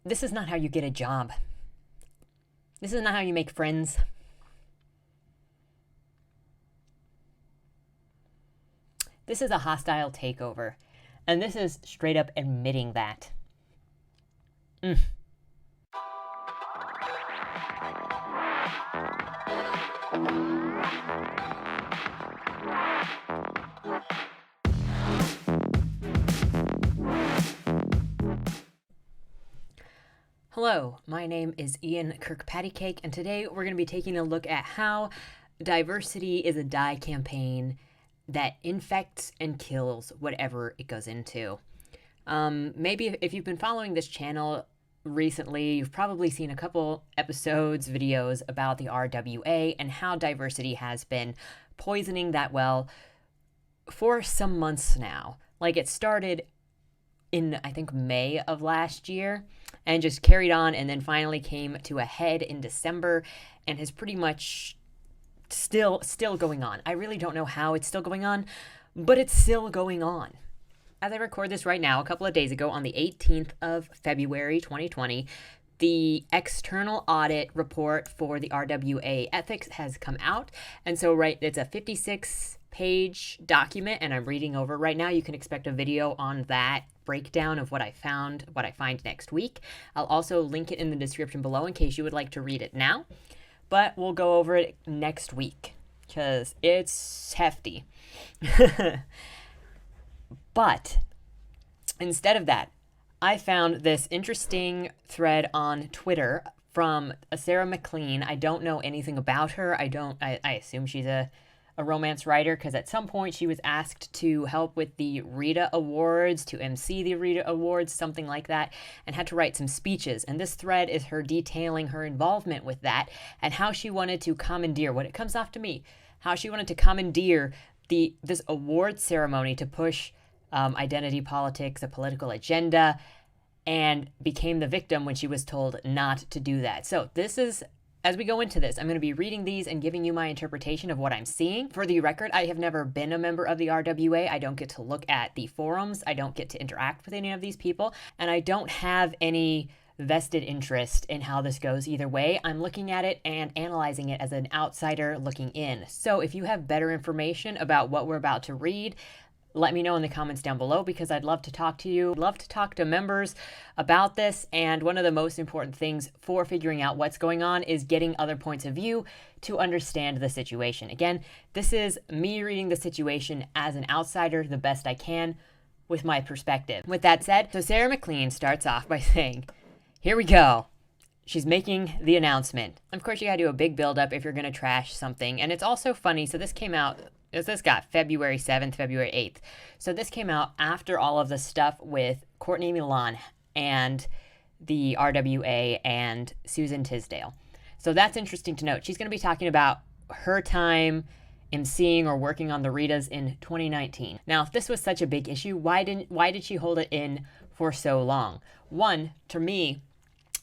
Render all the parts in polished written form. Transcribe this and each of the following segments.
This is not how you get a job. This is not how you make friends. This is a hostile takeover. And this is straight up admitting that. Hello, my name is Ian Kirkpatrick, and today we're going to be taking a look at how diversity is a die campaign that infects and kills whatever it goes into. Maybe if you've been following this channel recently, you've probably seen a couple episodes, videos about the RWA and how diversity has been poisoning that well for some months now. Like, it started in, I think, May of last year and just carried on, and then finally came to a head in December and has pretty much still going on. I really don't know how it's still going on, but it's still going on. As I record this right now, a couple of days ago, on the 18th of February 2020, the external audit report for the RWA ethics has come out. And so, it's a 56-page document, and I'm reading over right now. You can expect a video on that breakdown of what I find next week. I'll also link it in the description below in case you would like to read it now. But we'll go over it next week because it's hefty. But instead of that, I found this interesting thread on Twitter from Sarah McLean. I don't know anything about her. I assume she's a romance writer, because at some point she was asked to help with the RITA Awards, to MC the RITA Awards, something like that, and had to write some speeches. And this thread is her detailing her involvement with that and how she wanted to commandeer, what it comes off to me, how she wanted to commandeer this award ceremony to push identity politics, a political agenda, and became the victim when she was told not to do that. So as we go into this, I'm going to be reading these and giving you my interpretation of what I'm seeing. For the record, I have never been a member of the RWA. I don't get to look at the forums. I don't get to interact with any of these people. And I don't have any vested interest in how this goes either way. I'm looking at it and analyzing it as an outsider looking in. So if you have better information about what we're about to read, let me know in the comments down below, because I'd love to talk to you. I'd love to talk to members about this. And one of the most important things for figuring out what's going on is getting other points of view to understand the situation. Again, this is me reading the situation as an outsider the best I can with my perspective. With that said, so Sarah McLean starts off by saying, here we go. She's making the announcement. Of course, you gotta do a big buildup if you're gonna trash something. And it's also funny, so this came out, this got February 7th, February 8th. So this came out after all of the stuff with Courtney Milan and the RWA and Susan Tisdale. So that's interesting to note. She's going to be talking about her time emceeing or working on the RITAs in 2019. Now, if this was such a big issue, why did she hold it in for so long? One, to me,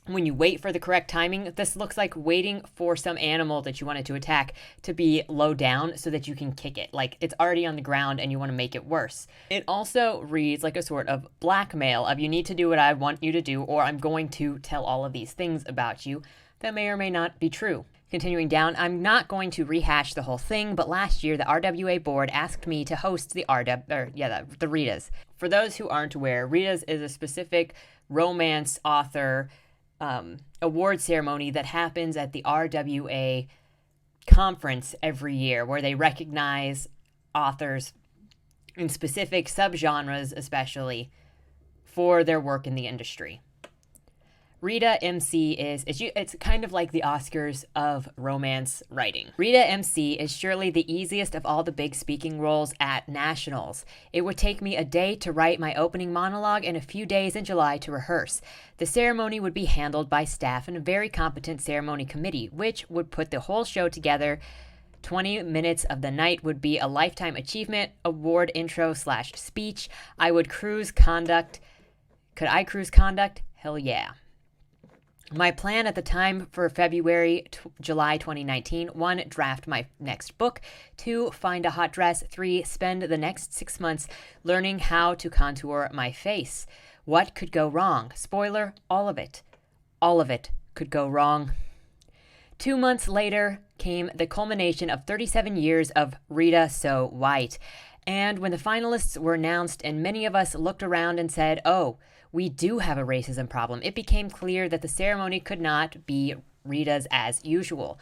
when you wait for the correct timing, this looks like waiting for some animal that you wanted to attack to be low down so that you can kick it. Like, it's already on the ground and you want to make it worse. It also reads like a sort of blackmail of, you need to do what I want you to do, or I'm going to tell all of these things about you that may or may not be true. Continuing down, I'm not going to rehash the whole thing, but last year the RWA board asked me to host the the RITAs. For those who aren't aware, RITAs is a specific romance author award ceremony that happens at the RWA conference every year, where they recognize authors in specific subgenres, especially for their work in the industry. RITA MC it's kind of like the Oscars of romance writing. RITA MC is surely the easiest of all the big speaking roles at nationals. It would take me a day to write my opening monologue and a few days in July to rehearse. The ceremony would be handled by staff and a very competent ceremony committee, which would put the whole show together. 20 minutes of the night would be a lifetime achievement award intro/speech. I would cruise conduct. Could I cruise conduct? Hell yeah. My plan at the time for July 2019, 1, draft my next book, 2, find a hot dress, 3, spend the next 6 months learning how to contour my face. What could go wrong? Spoiler, all of it. all of it could go wrong. 2 months later came the culmination of 37 years of Rita So White. And when the finalists were announced and many of us looked around and said, oh, we do have a racism problem, it became clear that the ceremony could not be Rita's as usual.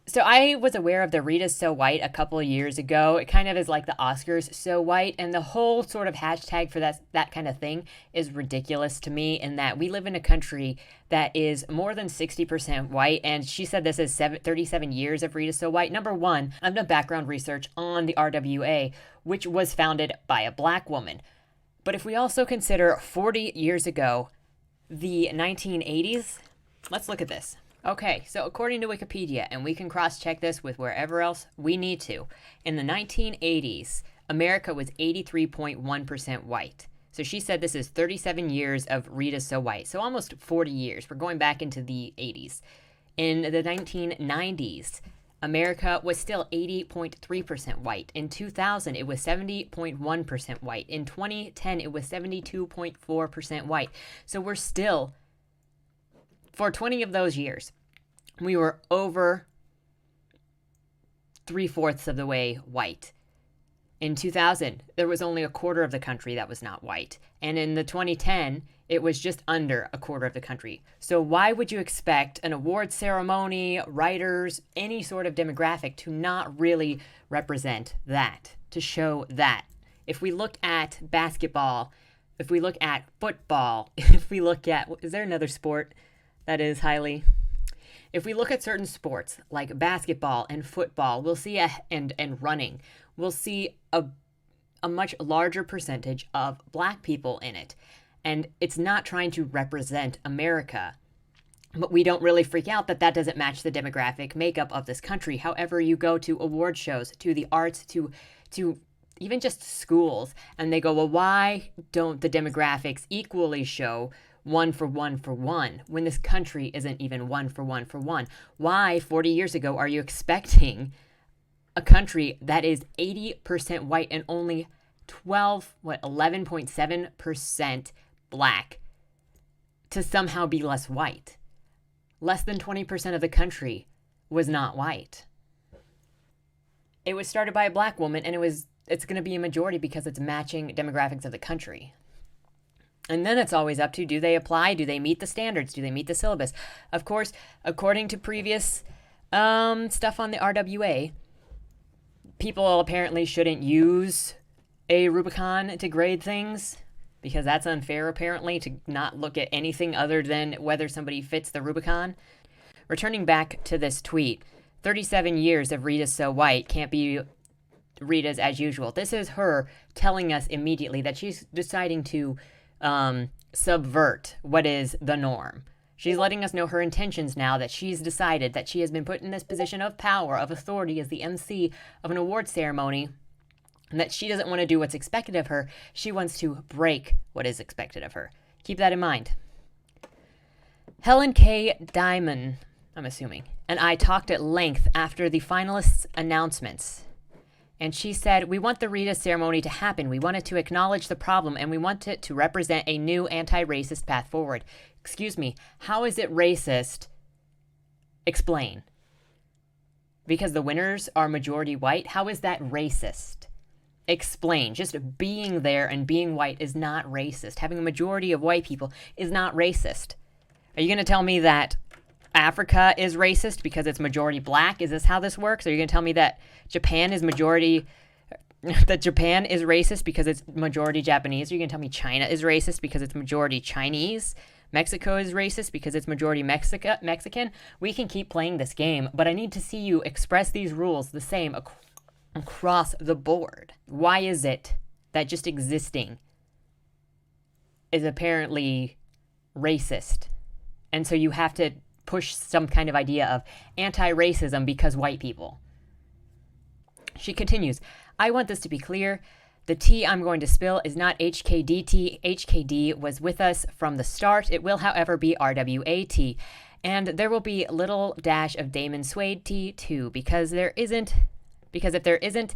So I was aware of the Rita's So White a couple of years ago. It kind of is like the Oscars So White, and the whole sort of hashtag for that kind of thing is ridiculous to me, in that we live in a country that is more than 60% white, and she said this is 37 years of Rita So White. Number one, I've done background research on the RWA, which was founded by a black woman. But if we also consider 40 years ago, the 1980s, let's look at this. Okay, so according to Wikipedia, and we can cross-check this with wherever else we need to, in the 1980s, America was 83.1% white. So she said this is 37 years of Rita So White, so almost 40 years. We're going back into the 80s. In the 1990s, America was still 80.3% white. In 2000, it was 70.1% white. In 2010, it was 72.4% white. So we're still, for 20 of those years, we were over 3/4 of the way white. In 2000, there was only a quarter of the country that was not white. And in the 2010, it was just under a quarter of the country. So why would you expect an award ceremony, writers, any sort of demographic to not really represent that, to show that? If we look at basketball, if we look at football, if we look at, is there another sport that is highly? If we look at certain sports like basketball and football, we'll see and running, we'll see a much larger percentage of black people in it. And it's not trying to represent America. But we don't really freak out that doesn't match the demographic makeup of this country. However, you go to award shows, to the arts, to even just schools, and they go, well, why don't the demographics equally show 1 for 1 for 1 when this country isn't even 1 for 1 for 1? Why, 40 years ago, are you expecting a country that is 80% white and only 11.7% black to somehow be less white? Less than 20% of the country was not white. It was started by a black woman, and it's going to be a majority because it's matching demographics of the country. And then it's always up to, do they apply? Do they meet the standards? Do they meet the syllabus? Of course, according to previous stuff on the RWA, people apparently shouldn't use a Rubicon to grade things, because that's unfair, apparently, to not look at anything other than whether somebody fits the Rubicon. Returning back to this tweet, 37 years of Rita So White can't be Rita's as usual. This is her telling us immediately that she's deciding to subvert what is the norm. She's letting us know her intentions now, that she's decided that she has been put in this position of power, of authority as the MC of an award ceremony, and that she doesn't want to do what's expected of her. She wants to break what is expected of her. Keep that in mind. Helen K. Diamond, I'm assuming, and I talked at length after the finalists' announcements. And she said, we want the Rita ceremony to happen. We want it to acknowledge the problem, and we want it to represent a new anti-racist path forward. Excuse me, how is it racist? Explain. Because the winners are majority white? How is that racist? Explain. Just being there and being white is not racist. Having a majority of white people is not racist. Are you going to tell me that Africa is racist because it's majority black? Is this how this works? Are you going to tell me that Japan is racist because it's majority Japanese? Are you going to tell me China is racist because it's majority Chinese? Mexico is racist because it's majority Mexican? We can keep playing this game, but I need to see you express these rules the same across the board. Why is it that just existing is apparently racist? And so you have to push some kind of idea of anti-racism because white people. She continues, I want this to be clear. The tea I'm going to spill is not HKD tea. HKD was with us from the start. It will, however, be RWA tea. And there will be a little dash of Damon Suede tea too, because if there isn't,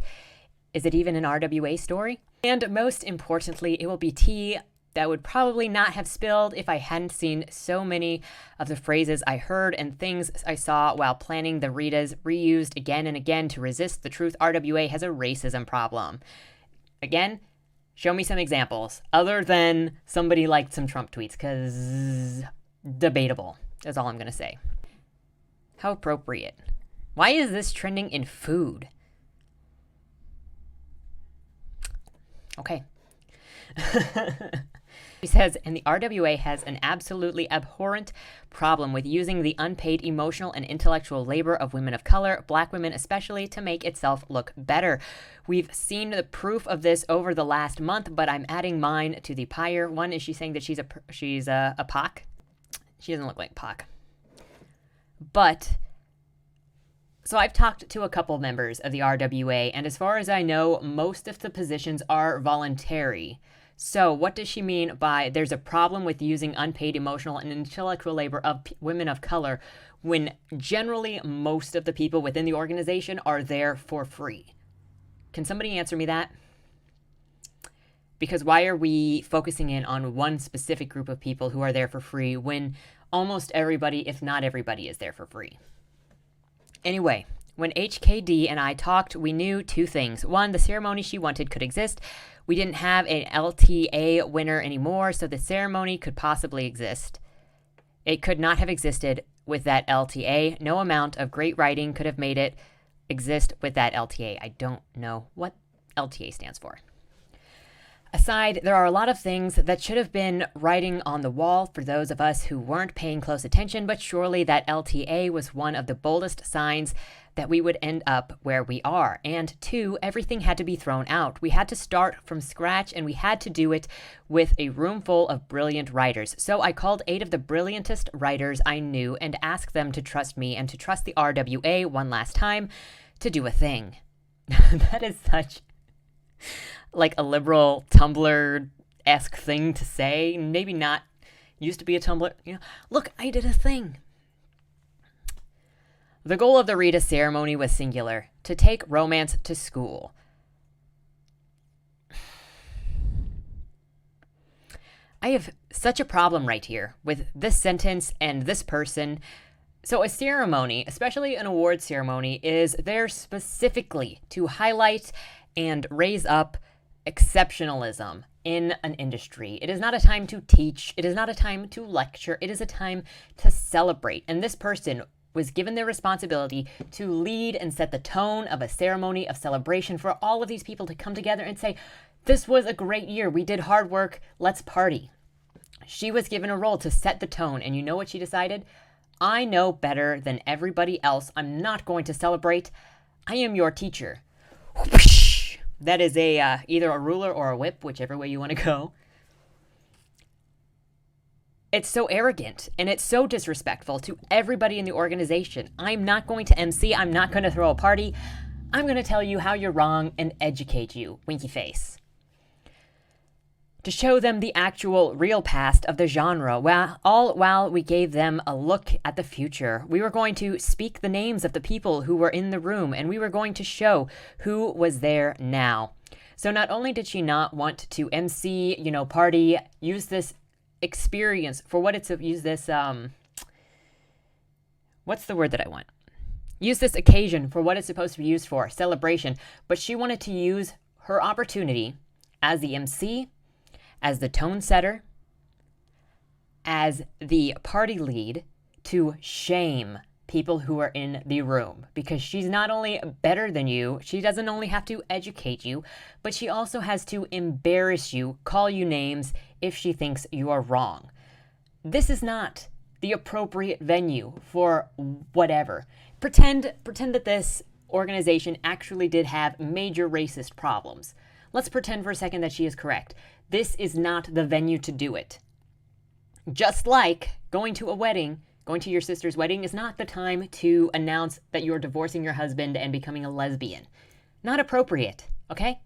is it even an RWA story? And most importantly, it will be tea that would probably not have spilled if I hadn't seen so many of the phrases I heard and things I saw while planning the RITAs reused again and again to resist the truth RWA has a racism problem. Again, show me some examples other than somebody liked some Trump tweets, because debatable. That's all I'm going to say. How appropriate. Why is this trending in food? Okay. He says, and the RWA has an absolutely abhorrent problem with using the unpaid emotional and intellectual labor of women of color, black women especially, to make itself look better. We've seen the proof of this over the last month, but I'm adding mine to the pyre. One, is she saying that she's a POC? She doesn't look like POC. But so I've talked to a couple members of the RWA, and as far as I know, most of the positions are voluntary. So what does she mean by there's a problem with using unpaid emotional and intellectual labor of women of color when generally most of the people within the organization are there for free? Can somebody answer me that? Because why are we focusing in on one specific group of people who are there for free when almost everybody, if not everybody, is there for free? Anyway, when HKD and I talked, we knew two things. One, the ceremony she wanted could exist. We didn't have an LTA winner anymore, so the ceremony could possibly exist. It could not have existed with that LTA. No amount of great writing could have made it exist with that LTA. I don't know what LTA stands for. Aside, there are a lot of things that should have been writing on the wall for those of us who weren't paying close attention, but surely that LTA was one of the boldest signs that we would end up where we are. And two, everything had to be thrown out. We had to start from scratch, and we had to do it with a room full of brilliant writers. So I called 8 of the brilliantest writers I knew and asked them to trust me and to trust the RWA one last time to do a thing. That is such like a liberal Tumblr-esque thing to say. Maybe not. Used to be a Tumblr. Look, I did a thing. The goal of the RITA ceremony was singular: to take romance to school. I have such a problem right here with this sentence and this person. So a ceremony, especially an award ceremony, is there specifically to highlight and raise up exceptionalism in an industry. It is not a time to teach. It is not a time to lecture. It is a time to celebrate. And this person was given the responsibility to lead and set the tone of a ceremony of celebration for all of these people to come together and say, this was a great year. We did hard work. Let's party. She was given a role to set the tone. And you know what she decided? I know better than everybody else. I'm not going to celebrate. I am your teacher. That is either a ruler or a whip, whichever way you want to go. It's so arrogant and it's so disrespectful to everybody in the organization. I'm not going to MC. I'm not going to throw a party. I'm going to tell you how you're wrong and educate you, winky face. To show them the actual real past of the genre, while we gave them a look at the future. We were going to speak the names of the people who were in the room, and we were going to show who was there now. So not only did she not want to MC, party, use this experience for what it's, use this, what's the word that I want? Use this occasion for what it's supposed to be used for, celebration, but she wanted to use her opportunity as the MC, as the tone setter, as the party lead, to shame people who are in the room. Because she's not only better than you, she doesn't only have to educate you, but she also has to embarrass you, call you names if she thinks you are wrong. This is not the appropriate venue for whatever. Pretend that this organization actually did have major racist problems. Let's pretend for a second that she is correct. This is not the venue to do it. Just like going to a wedding, going to your sister's wedding is not the time to announce that you're divorcing your husband and becoming a lesbian. Not appropriate, okay?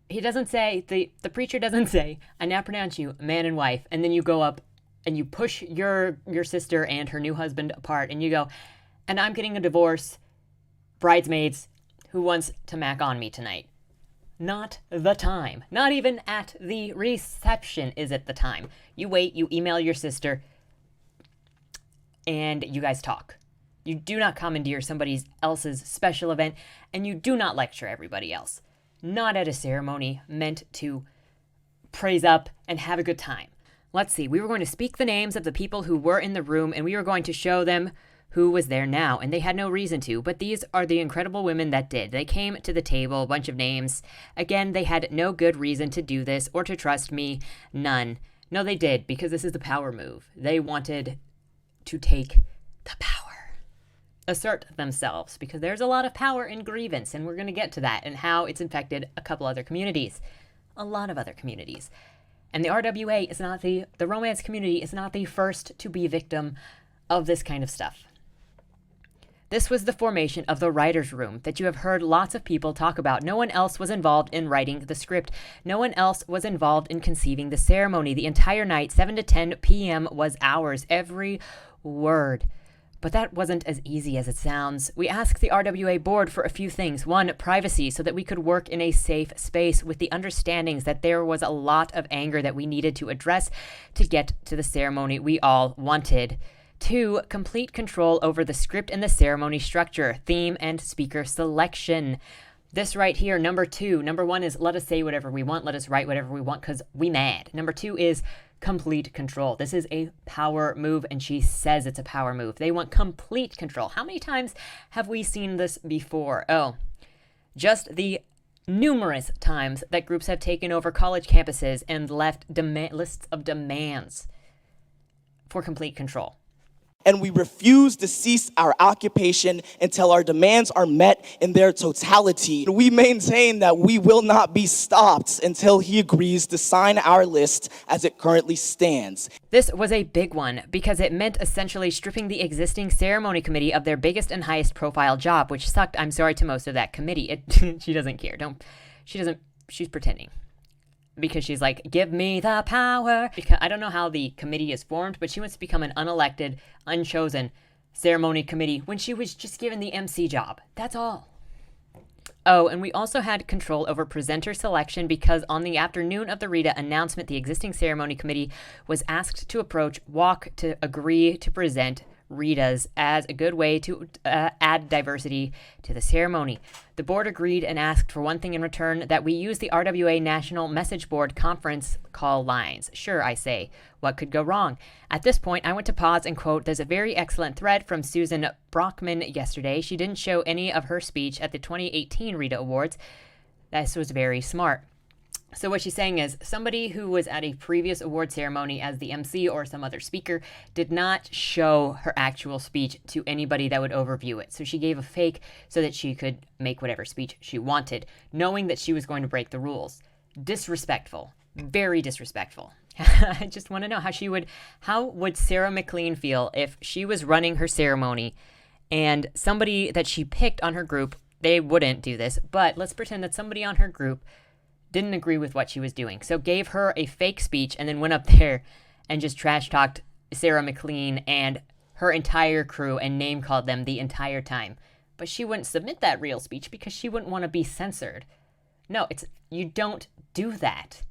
He doesn't say, the preacher doesn't say, I now pronounce you man and wife, and then you go up and you push your sister and her new husband apart and you go, and I'm getting a divorce, bridesmaids, who wants to mac on me tonight? not the time. Not even at the reception is it the time. You wait, you email your sister, and you guys talk. You do not commandeer somebody else's special event, and you do not lecture everybody else. Not at a ceremony meant to praise up and have a good time. Let's see, we were going to speak the names of the people who were in the room, and we were going to show them who was there now, and they had no reason to, but these are the incredible women that did. They came to the table, a bunch of names. Again, they had no good reason to do this or to trust me, none. No, they did, because this is the power move. They wanted to take the power, assert themselves, because there's a lot of power in grievance, and we're going to get to that and how it's infected a couple other communities, a lot of other communities. And the RWA is not the romance community is not the first to be a victim of this kind of stuff. This was the formation of the writer's room that you have heard lots of people talk about. No one else was involved in writing the script. No one else was involved in conceiving the ceremony. The entire night, 7 to 10 p.m. was ours, every word. But that wasn't as easy as it sounds. We asked the RWA board for a few things. One, privacy, so that we could work in a safe space with the understandings that there was a lot of anger that we needed to address to get to the ceremony we all wanted. 2, complete control over the script and the ceremony structure, theme, and speaker selection. This right here, number 2. Number 1 is let us say whatever we want, let us write whatever we want, because we mad. Number 2 is complete control. This is a power move, and she says it's a power move. They want complete control. How many times have we seen this before? Oh, just the numerous times that groups have taken over college campuses and left lists of demands for complete control. And we refuse to cease our occupation until our demands are met in their totality. We maintain that we will not be stopped until he agrees to sign our list as it currently stands. This was a big one because it meant essentially stripping the existing ceremony committee of their biggest and highest profile job, which sucked, I'm sorry, to most of that committee. She doesn't care. She's pretending. Because she's like, give me the power. Because I don't know how the committee is formed, but she wants to become an unelected, unchosen ceremony committee when she was just given the MC job. That's all. Oh, and we also had control over presenter selection because on the afternoon of the RITA announcement, the existing ceremony committee was asked to walk to agree to present RITAs as a good way to add diversity to the ceremony. The board agreed and asked for one thing in return, that we use the RWA National Message Board conference call lines. Sure, I say. What could go wrong? At this point, I went to pause and quote, there's a very excellent thread from Susan Brockman yesterday. She didn't show any of her speech at the 2018 RITA Awards. This was very smart. So what she's saying is somebody who was at a previous award ceremony as the MC or some other speaker did not show her actual speech to anybody that would overview it. So she gave a fake so that she could make whatever speech she wanted, knowing that she was going to break the rules. Disrespectful. Very disrespectful. I just want to know how would Sarah McLean feel if she was running her ceremony and somebody that she picked on her group, they wouldn't do this, but let's pretend that somebody on her group didn't agree with what she was doing. So gave her a fake speech and then went up there and just trash talked Sarah McLean and her entire crew and name called them the entire time. But she wouldn't submit that real speech because she wouldn't want to be censored. No, you don't do that.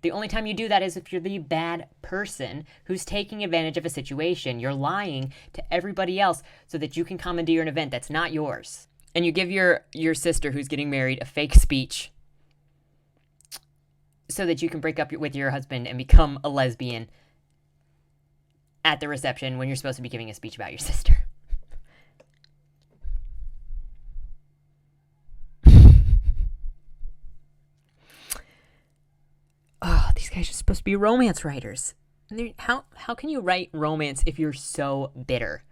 The only time you do that is if you're the bad person who's taking advantage of a situation. You're lying to everybody else so that you can commandeer an event that's not yours. And you give your sister who's getting married a fake speech so that you can break up with your husband and become a lesbian at the reception when you're supposed to be giving a speech about your sister. Oh, these guys are supposed to be romance writers. How can you write romance if you're so bitter?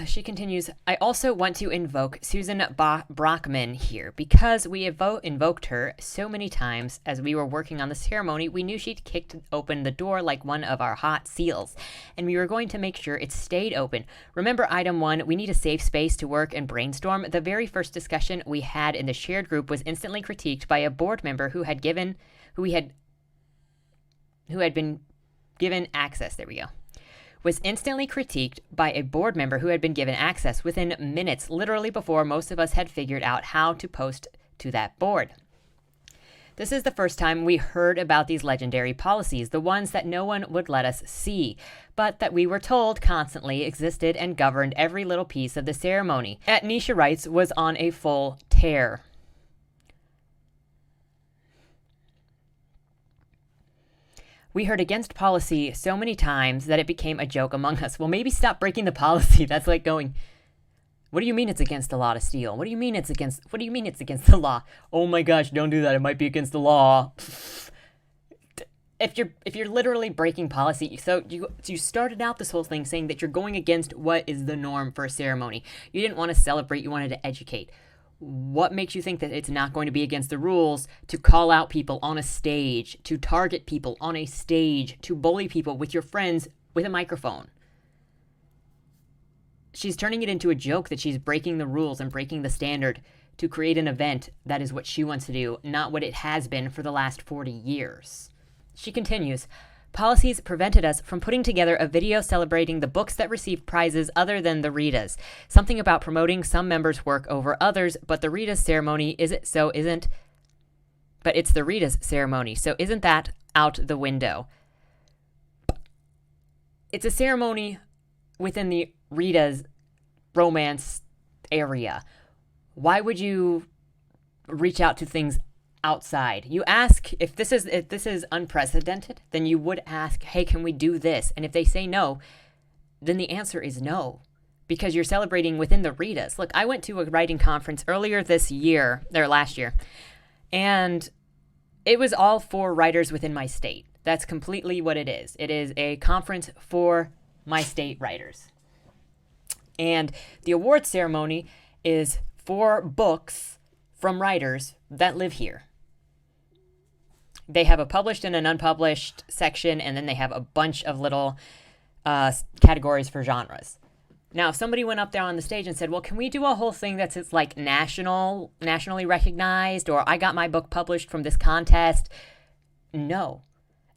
She continues, I also want to invoke Susan Brockman here because we invoked her so many times as we were working on the ceremony. We knew she'd kicked open the door like one of our hot seals, and we were going to make sure it stayed open. Remember item 1, we need a safe space to work and brainstorm. The very first discussion we had in the shared group was instantly critiqued by a board member who had been given access. There we go. Was instantly critiqued by a board member who had been given access within minutes, literally before most of us had figured out how to post to that board. This is the first time we heard about these legendary policies, the ones that no one would let us see, but that we were told constantly existed and governed every little piece of the ceremony. At Nisha Wrights was on a full tear. We heard against policy so many times that it became a joke among us. Well, maybe stop breaking the policy. That's like going, what do you mean it's against the law to steal? What do you mean it's against the law? Oh my gosh, don't do that. It might be against the law. If you're literally breaking policy, so you started out this whole thing saying that you're going against what is the norm for a ceremony. You didn't want to celebrate, you wanted to educate. What makes you think that it's not going to be against the rules to call out people on a stage, to target people on a stage, to bully people with your friends with a microphone? She's turning it into a joke that she's breaking the rules and breaking the standard to create an event that is what she wants to do, not what it has been for the last 40 years. She continues, policies prevented us from putting together a video celebrating the books that received prizes other than the RITAs. Something about promoting some members' work over others, but the RITAs ceremony isn't, but it's the RITAs ceremony, so isn't that out the window? It's a ceremony within the RITAs romance area. Why would you reach out to things outside? You ask, if this is unprecedented, then you would ask, hey, can we do this? And if they say no, then the answer is no, because you're celebrating within the RITAs. Look, I went to a writing conference earlier this year, or last year, and it was all for writers within my state. That's completely what it is. It is a conference for my state writers. And the award ceremony is for books from writers that live here. They have a published and an unpublished section, and then they have a bunch of little categories for genres. Now, if somebody went up there on the stage and said, well, can we do a whole thing that's like nationally recognized, or I got my book published from this contest? No,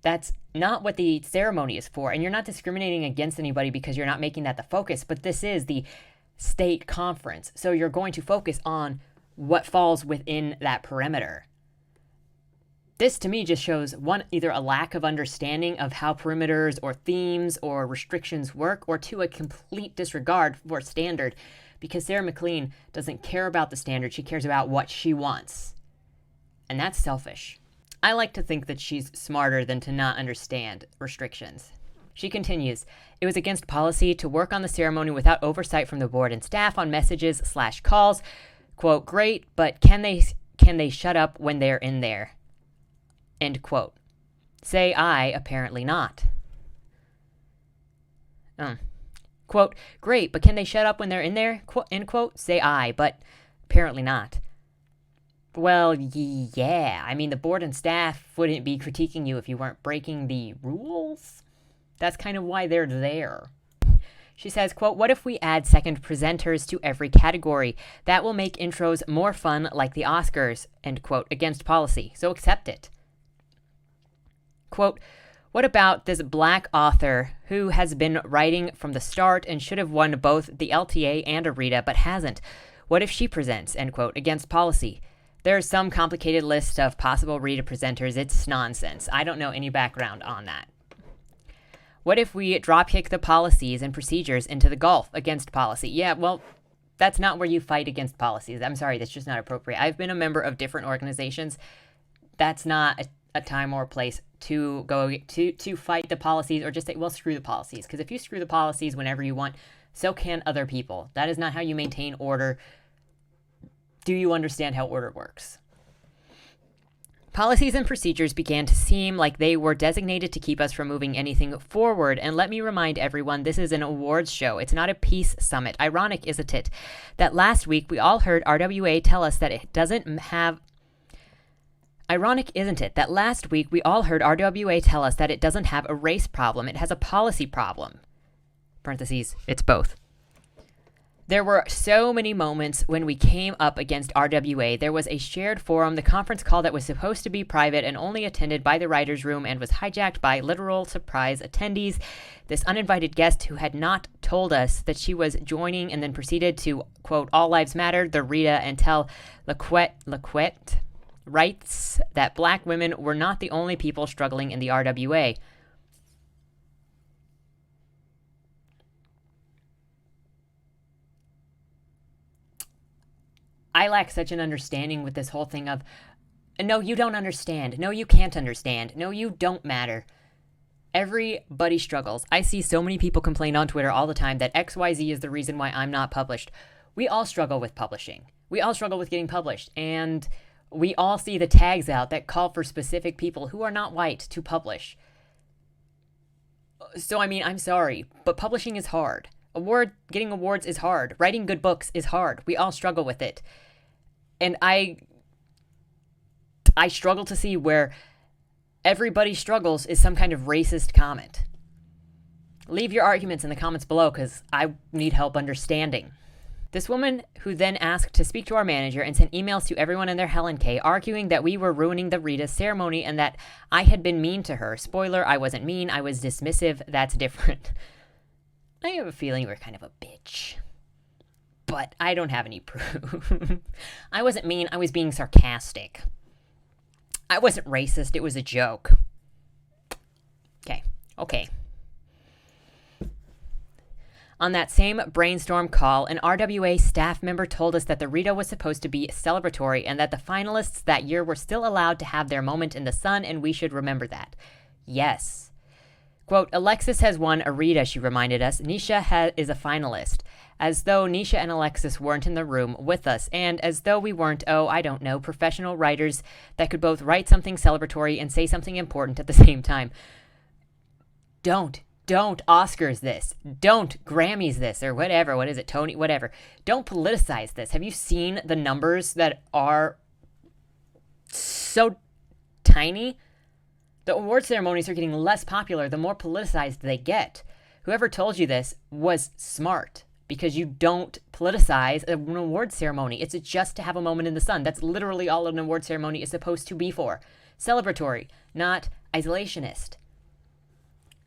that's not what the ceremony is for. And you're not discriminating against anybody because you're not making that the focus, but this is the state conference. So you're going to focus on what falls within that perimeter. This to me just shows, one, either a lack of understanding of how perimeters or themes or restrictions work, or two, a complete disregard for standard, because Sarah McLean doesn't care about the standard. She cares about what she wants. And that's selfish. I like to think that she's smarter than to not understand restrictions. She continues, it was against policy to work on the ceremony without oversight from the board and staff on messages/calls. Quote, great, but can they shut up when they're in there? End quote. Say I, apparently not. Quote, great, but can they shut up when they're in there? End quote. Say I, but apparently not. Well, yeah. I mean, the board and staff wouldn't be critiquing you if you weren't breaking the rules. That's kind of why they're there. She says, quote, what if we add second presenters to every category? That will make intros more fun like the Oscars, end quote, against policy. So accept it. Quote, what about this black author who has been writing from the start and should have won both the LTA and a RITA but hasn't? What if she presents, end quote, against policy? There's some complicated list of possible RITA presenters. It's nonsense. I don't know any background on that. What if we dropkick the policies and procedures into the Gulf against policy? Yeah, well, that's not where you fight against policies. I'm sorry, that's just not appropriate. I've been a member of different organizations. That's not a time or a place to go to fight the policies, or just say, well, screw the policies. Because if you screw the policies whenever you want, so can other people. That is not how you maintain order. Do you understand how order works? Policies and procedures began to seem like they were designated to keep us from moving anything forward. And let me remind everyone, this is an awards show. It's not a peace summit. Ironic, isn't it, that last week we all heard RWA tell us that it doesn't have... Ironic, isn't it, that last week we all heard RWA tell us that it doesn't have a race problem. It has a policy problem. Parentheses, it's both. There were so many moments when we came up against RWA. There was a shared forum, the conference call that was supposed to be private and only attended by the writer's room and was hijacked by literal surprise attendees. This uninvited guest who had not told us that she was joining and then proceeded to, quote, All Lives Matter, the RITA, and tell LaQuette, writes that black women were not the only people struggling in the RWA. I lack such an understanding with this whole thing of, no, you don't understand. No, you can't understand. No, you don't matter. Everybody struggles. I see so many people complain on Twitter all the time that XYZ is the reason why I'm not published. We all struggle with publishing. We all struggle with getting published. And we all see the tags out that call for specific people who are not white to publish. So, I mean, I'm sorry, but publishing is hard. Getting awards is hard. Writing good books is hard. We all struggle with it. And I struggle to see where everybody struggles is some kind of racist comment. Leave your arguments in the comments below because I need help understanding. This woman, who then asked to speak to our manager and sent emails to everyone in their Helen K, arguing that we were ruining the RITAs ceremony and that I had been mean to her. Spoiler, I wasn't mean, I was dismissive. That's different. I have a feeling you were kind of a bitch. But I don't have any proof. I wasn't mean, I was being sarcastic. I wasn't racist, it was a joke. Okay. On that same brainstorm call, an RWA staff member told us that the RITA was supposed to be celebratory and that the finalists that year were still allowed to have their moment in the sun, and we should remember that. Yes. Quote, Alexis has won a RITA, she reminded us. Nisha is a finalist. As though Nisha and Alexis weren't in the room with us, and as though we weren't, professional writers that could both write something celebratory and say something important at the same time. Don't Oscars this. Don't Grammys this, or whatever. What is it, Tony? Whatever. Don't politicize this. Have you seen the numbers that are so tiny? The award ceremonies are getting less popular the more politicized they get. Whoever told you this was smart. Because you don't politicize an award ceremony. It's just to have a moment in the sun. That's literally all an award ceremony is supposed to be for. Celebratory, not isolationist.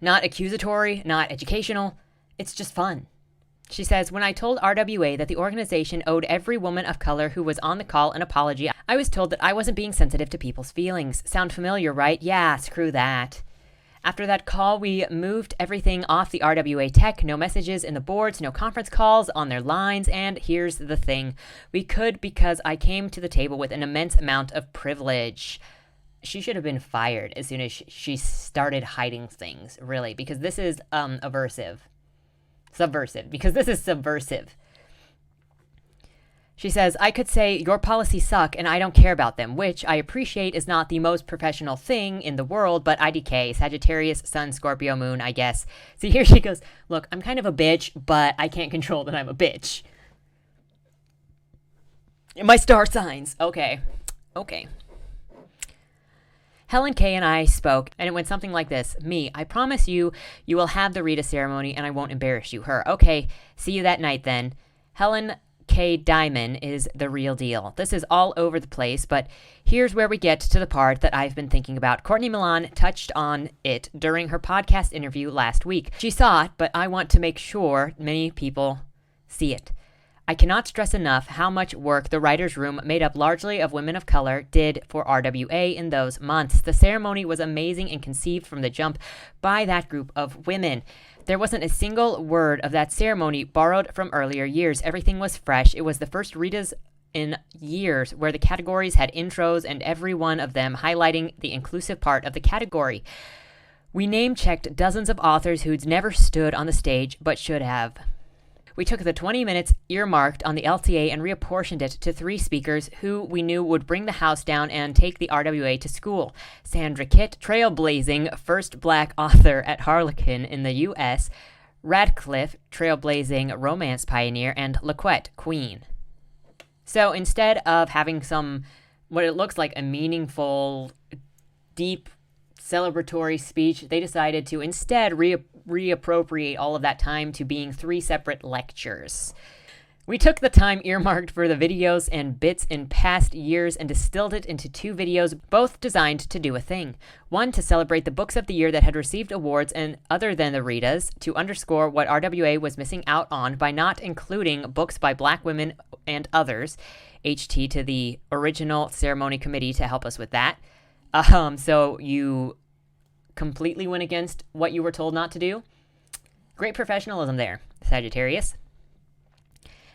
Not accusatory, not educational. It's just fun. She says, when I told RWA that the organization owed every woman of color who was on the call an apology, I was told that I wasn't being sensitive to people's feelings. Sound familiar, right? Yeah, screw that. After that call, we moved everything off the RWA tech, no messages in the boards, no conference calls on their lines, and here's the thing. We could because I came to the table with an immense amount of privilege. She should have been fired as soon as she started hiding things, really, because this is subversive, because this is subversive. She says, I could say your policies suck and I don't care about them, which I appreciate is not the most professional thing in the world, but IDK, Sagittarius, Sun, Scorpio, Moon, I guess. See, here she goes, look, I'm kind of a bitch, but I can't control that I'm a bitch. My star signs. Okay. Helen K and I spoke, and it went something like this. Me, I promise you will have the RITA ceremony and I won't embarrass you. Her, okay, see you that night then. Helen K. Diamond is the real deal. This is all over the place, but here's where we get to the part that I've been thinking about. Courtney Milan touched on it during her podcast interview last week. She saw it, but I want to make sure many people see it. I cannot stress enough how much work the writer's room, made up largely of women of color, did for RWA in those months. The ceremony was amazing and conceived from the jump by that group of women. There wasn't a single word of that ceremony borrowed from earlier years. Everything was fresh. It was the first RITAs in years where the categories had intros and every one of them highlighting the inclusive part of the category. We name-checked dozens of authors who'd never stood on the stage but should have. We took the 20 minutes earmarked on the LTA and reapportioned it to 3 speakers who we knew would bring the house down and take the RWA to school. Sandra Kitt, trailblazing first black author at Harlequin in the U.S., Radcliffe, trailblazing romance pioneer, and Laquette, queen. So instead of having what it looks like a meaningful, deep, celebratory speech, they decided to instead reappropriate all of that time to being 3 separate lectures. We took the time earmarked for the videos and bits in past years and distilled it into 2 videos, both designed to do a thing. One to celebrate the books of the year that had received awards and other than the RITAs, to underscore what RWA was missing out on by not including books by Black women and others. HT to the original ceremony committee to help us with that. So you completely went against what you were told not to do. Great professionalism there, Sagittarius.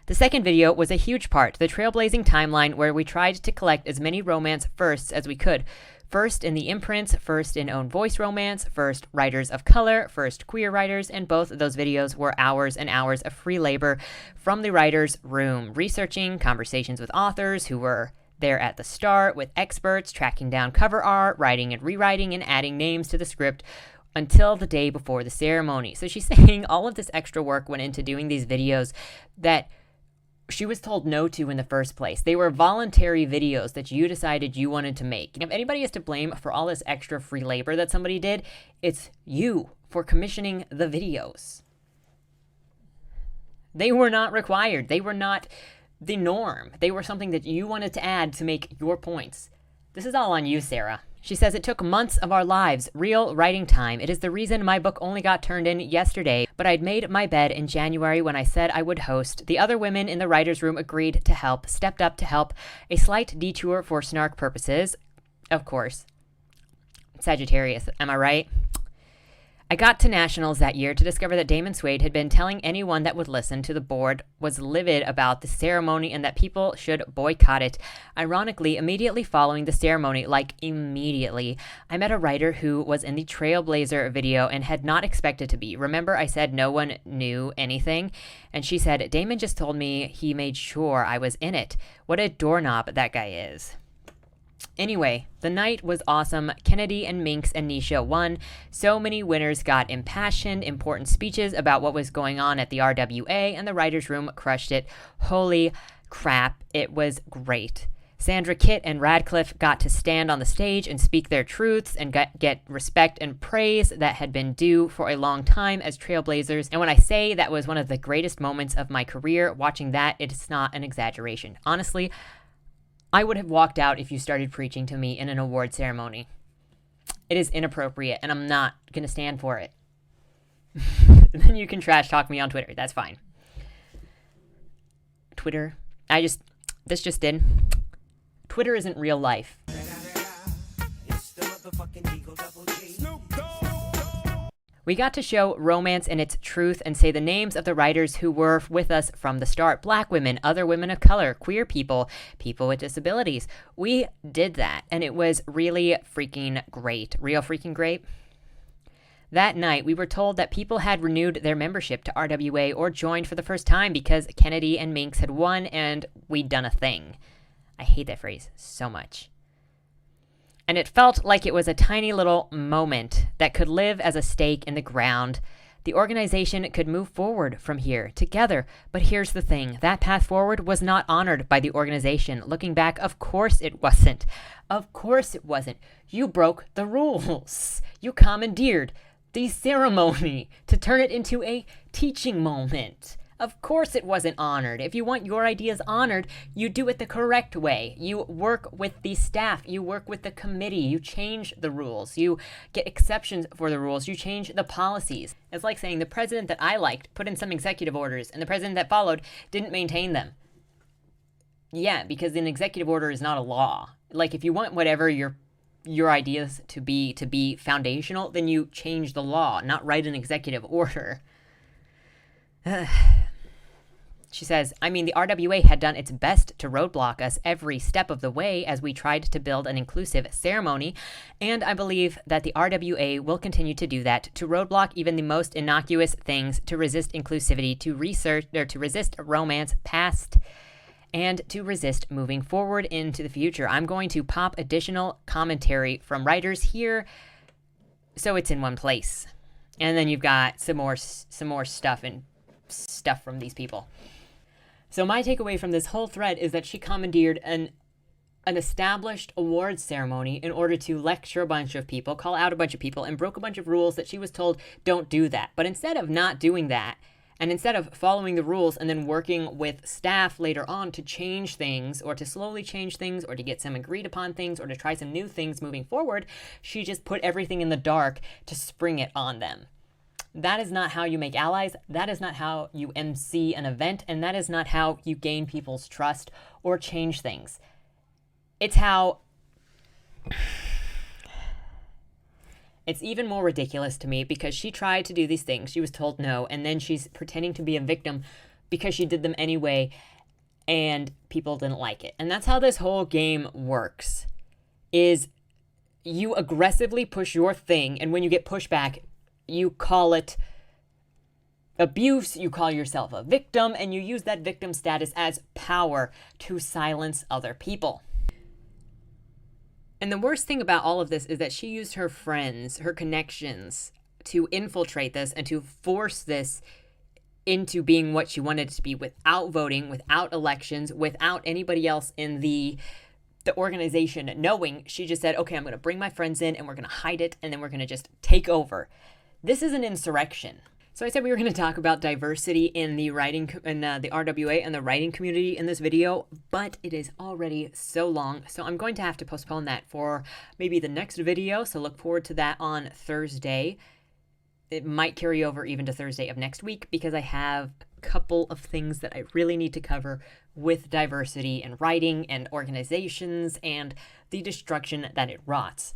The second video was a huge part, the trailblazing timeline where we tried to collect as many romance firsts as we could. First in the imprints, first in own voice romance, first writers of color, first queer writers, and both of those videos were hours and hours of free labor from the writer's room, researching, conversations with authors who were there at the start, with experts, tracking down cover art, writing and rewriting, and adding names to the script until the day before the ceremony. So she's saying all of this extra work went into doing these videos that she was told no to in the first place. They were voluntary videos that you decided you wanted to make. And if anybody is to blame for all this extra free labor that somebody did, it's you for commissioning the videos. They were not required. They were not the norm. They were something that you wanted to add to make your points. This is all on you, Sarah. She says, it took months of our lives, real writing time. It is the reason my book only got turned in yesterday, but I'd made my bed in January when I said I would host. The other women in the writer's room agreed to help, stepped up to help. A slight detour for snark purposes. Of course. Sagittarius, am I right? I got to nationals that year to discover that Damon Suede had been telling anyone that would listen to the board was livid about the ceremony and that people should boycott it. Ironically, immediately following the ceremony, like immediately, I met a writer who was in the Trailblazer video and had not expected to be. Remember I said no one knew anything? And she said, Damon just told me he made sure I was in it. What a doorknob that guy is. Anyway, the night was awesome. Kennedy and Minx and Nisha won. So many winners got impassioned, important speeches about what was going on at the RWA, and the writer's room crushed it. Holy crap, it was great. Sandra Kitt and Radcliffe got to stand on the stage and speak their truths and get respect and praise that had been due for a long time as trailblazers. And when I say that was one of the greatest moments of my career, watching that, it's not an exaggeration. Honestly, I would have walked out if you started preaching to me in an award ceremony. It is inappropriate, and I'm not going to stand for it. Then you can trash talk me on Twitter. That's fine. Twitter. This just did. Twitter isn't real life. We got to show romance in its truth and say the names of the writers who were with us from the start. Black women, other women of color, queer people, people with disabilities. We did that, and it was really freaking great. Real freaking great. That night, we were told that people had renewed their membership to RWA or joined for the first time because Kennedy and Minx had won and we'd done a thing. I hate that phrase so much. And it felt like it was a tiny little moment that could live as a stake in the ground. The organization could move forward from here together. But here's the thing. That path forward was not honored by the organization. Looking back, of course it wasn't. Of course it wasn't. You broke the rules. You commandeered the ceremony to turn it into a teaching moment. Of course it wasn't honored. If you want your ideas honored, you do it the correct way. You work with the staff. You work with the committee. You change the rules. You get exceptions for the rules. You change the policies. It's like saying the president that I liked put in some executive orders and the president that followed didn't maintain them. Yeah, because an executive order is not a law. Like if you want whatever your ideas to be foundational, then you change the law, not write an executive order. She says, I mean, the RWA had done its best to roadblock us every step of the way as we tried to build an inclusive ceremony, and I believe that the RWA will continue to do that, to roadblock even the most innocuous things, to resist inclusivity, to resist romance past, and to resist moving forward into the future. I'm going to pop additional commentary from writers here so it's in one place. And then you've got some more stuff from these people. So my takeaway from this whole thread is that she commandeered an established awards ceremony in order to lecture a bunch of people, call out a bunch of people, and broke a bunch of rules that she was told don't do that. But instead of not doing that, And instead of following the rules and then working with staff later on to change things or to slowly change things or to get some agreed upon things or to try some new things moving forward, she just put everything in the dark to spring it on them. That is not how you make allies. That is not how you MC an event. And that is not how you gain people's trust or change things. It's how... It's even more ridiculous to me because she tried to do these things. She was told no, and then she's pretending to be a victim because she did them anyway, and people didn't like it. And that's how this whole game works, is you aggressively push your thing, and when you get pushback, you call it abuse, you call yourself a victim, and you use that victim status as power to silence other people. And the worst thing about all of this is that she used her friends, her connections, to infiltrate this and to force this into being what she wanted it to be without voting, without elections, without anybody else in the organization knowing. She just said, okay, I'm going to bring my friends in and we're going to hide it and then we're going to just take over. This is an insurrection. So I said we were going to talk about diversity in the writing in the RWA and the writing community in this video, but it is already so long, so I'm going to have to postpone that for maybe the next video. So look forward to that on Thursday. It might carry over even to Thursday of next week because I have a couple of things that I really need to cover with diversity in writing and organizations and the destruction that it wrought.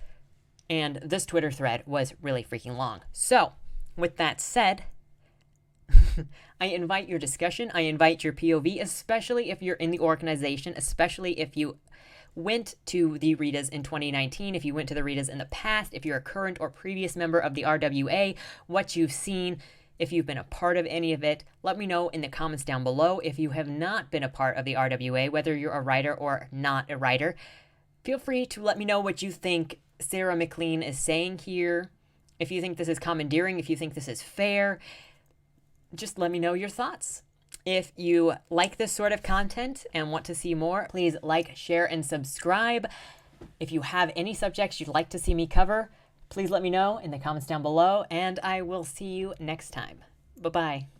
And this Twitter thread was really freaking long. So with that said, I invite your discussion. I invite your POV, especially if you're in the organization, especially if you went to the RITAs in 2019, if you went to the RITAs in the past, if you're a current or previous member of the RWA, what you've seen, if you've been a part of any of it. Let me know in the comments down below. If you have not been a part of the RWA, whether you're a writer or not a writer, feel free to let me know what you think Sarah McLean is saying here. If you think this is commandeering, if you think this is fair, just let me know your thoughts. If you like this sort of content and want to see more, please like, share, and subscribe. If you have any subjects you'd like to see me cover, please let me know in the comments down below, and I will see you next time. Bye-bye.